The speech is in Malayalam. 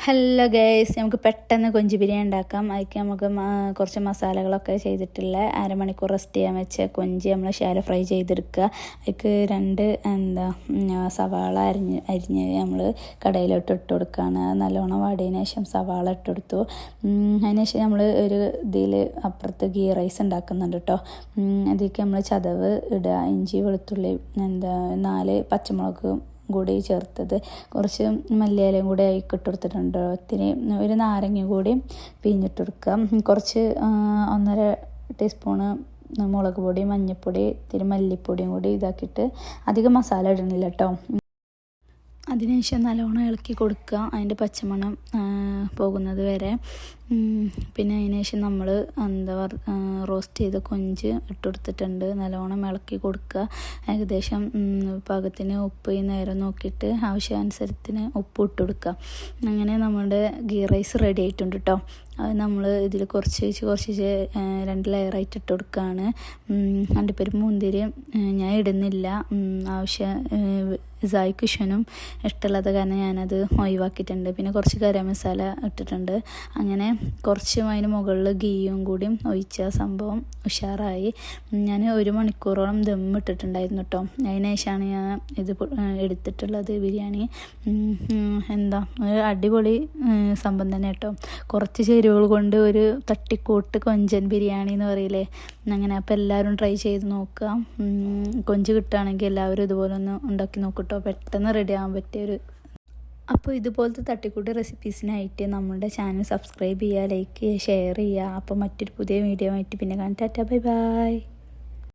ഹലോ ഗൈസ്, നമുക്ക് പെട്ടെന്ന് കൊഞ്ച് ബിരിയാണി ഉണ്ടാക്കാം. അതിലേക്ക് നമുക്ക് കുറച്ച് മസാലകളൊക്കെ ചെയ്തിട്ടുള്ള അരമണിക്കൂർ റെസ്റ്റ് ചെയ്യാൻ വെച്ച കൊഞ്ച് നമ്മൾ ശാലോ ഫ്രൈ ചെയ്തെടുക്കുക. അതിലേക്ക് 2 സവാള അരിഞ്ഞ് നമ്മൾ കടയിലോട്ട് ഇട്ട് കൊടുക്കുകയാണ്. നല്ലോണം വാടിയതിന് ശേഷം സവാള ഇട്ടെടുത്തു. അതിന് ശേഷം നമ്മൾ ഒരു ഇതിൽ അപ്പുറത്ത് ഗീ റൈസ് ഉണ്ടാക്കുന്നുണ്ട് കേട്ടോ. അതിലേക്ക് നമ്മൾ ചതവ് ഇടുക, ഇഞ്ചി വെളുത്തുള്ളി 4 പച്ചമുളക് കൂടി ചേർത്തത്, കുറച്ച് മല്ലിയിലയും കൂടി ഇട്ട് കൊടുത്തിട്ടുണ്ട്. ഒത്തിരി ഒരു നാരങ്ങ കൂടി പിഴിഞ്ഞിട്ട് കൊടുക്കുക. കുറച്ച് 1.5 ടീസ്പൂണ് മുളക് പൊടി, മഞ്ഞൾപ്പൊടി, ഇത്തിരി മല്ലിപ്പൊടിയും കൂടി ഇതാക്കിയിട്ട് അധികം മസാല ഇടുന്നില്ല കേട്ടോ. അതിനുശേഷം നല്ലോണം ഇളക്കി കൊടുക്കുക, അതിൻ്റെ പച്ചമണം പോകുന്നത് വരെ. പിന്നെ അതിനുശേഷം നമ്മൾ റോസ്റ്റ് ചെയ്ത കൊഞ്ച് ഇട്ട് കൊടുത്തിട്ടുണ്ട്. നല്ലോണം ഇളക്കി കൊടുക്കുക. ഏകദേശം പാകത്തിന് ഉപ്പ് ഈ നേരം നോക്കിയിട്ട് ആവശ്യാനുസരത്തിന് ഉപ്പ് ഇട്ട് കൊടുക്കുക. അങ്ങനെ നമ്മുടെ ഗീ റൈസ് റെഡി ആയിട്ടുണ്ട് കേട്ടോ. അത് നമ്മൾ ഇതിൽ കുറച്ച് 2 ലെയറായിട്ട് ഇട്ട് കൊടുക്കുകയാണ്. അണ്ടിപ്പരിപ്പ് മുന്തിരി ഞാൻ ഇടുന്നില്ല, ഇസായിക്കുഷനും ഇഷ്ടമുള്ളത് കാരണം ഞാനത് ഒഴിവാക്കിയിട്ടുണ്ട്. പിന്നെ കുറച്ച് ഗരം മസാല ഇട്ടിട്ടുണ്ട്. അങ്ങനെ കുറച്ച് അതിന് മുകളിൽ ഗീയും കൂടി ഒഴിച്ച സംഭവം ഉഷാറായി. ഞാൻ 1 മണിക്കൂറോളം ദം ഇട്ടിട്ടുണ്ടായിരുന്നു കേട്ടോ. അതിന് ശേഷമാണ് ഞാൻ ഇത് എടുത്തിട്ടുള്ളത് ബിരിയാണി. ഒരു അടിപൊളി സംഭവം തന്നെ കേട്ടോ. കുറച്ച് ചേരുവകൾ കൊണ്ട് ഒരു തട്ടിക്കൂട്ട് കൊഞ്ചൻ ബിരിയാണി എന്ന് പറയില്ലേ, അങ്ങനെ. അപ്പോൾ എല്ലാവരും ട്രൈ ചെയ്ത് നോക്കുക. കൊഞ്ച് കിട്ടുകയാണെങ്കിൽ എല്ലാവരും ഇതുപോലെ ഒന്ന് ഉണ്ടാക്കി നോക്കട്ടോ. പെട്ടെന്ന് റെഡി ആകാൻ പറ്റിയൊരു. അപ്പോൾ ഇതുപോലത്തെ തട്ടിക്കൂട്ട് റെസിപ്പീസിനായിട്ട് നമ്മുടെ ചാനൽ സബ്സ്ക്രൈബ് ചെയ്യുക, ലൈക്ക് ചെയ്യുക, ഷെയർ ചെയ്യുക. അപ്പോൾ മറ്റൊരു പുതിയ വീഡിയോ ആയിട്ട് പിന്നെ കാണാം. Tata, bye bye.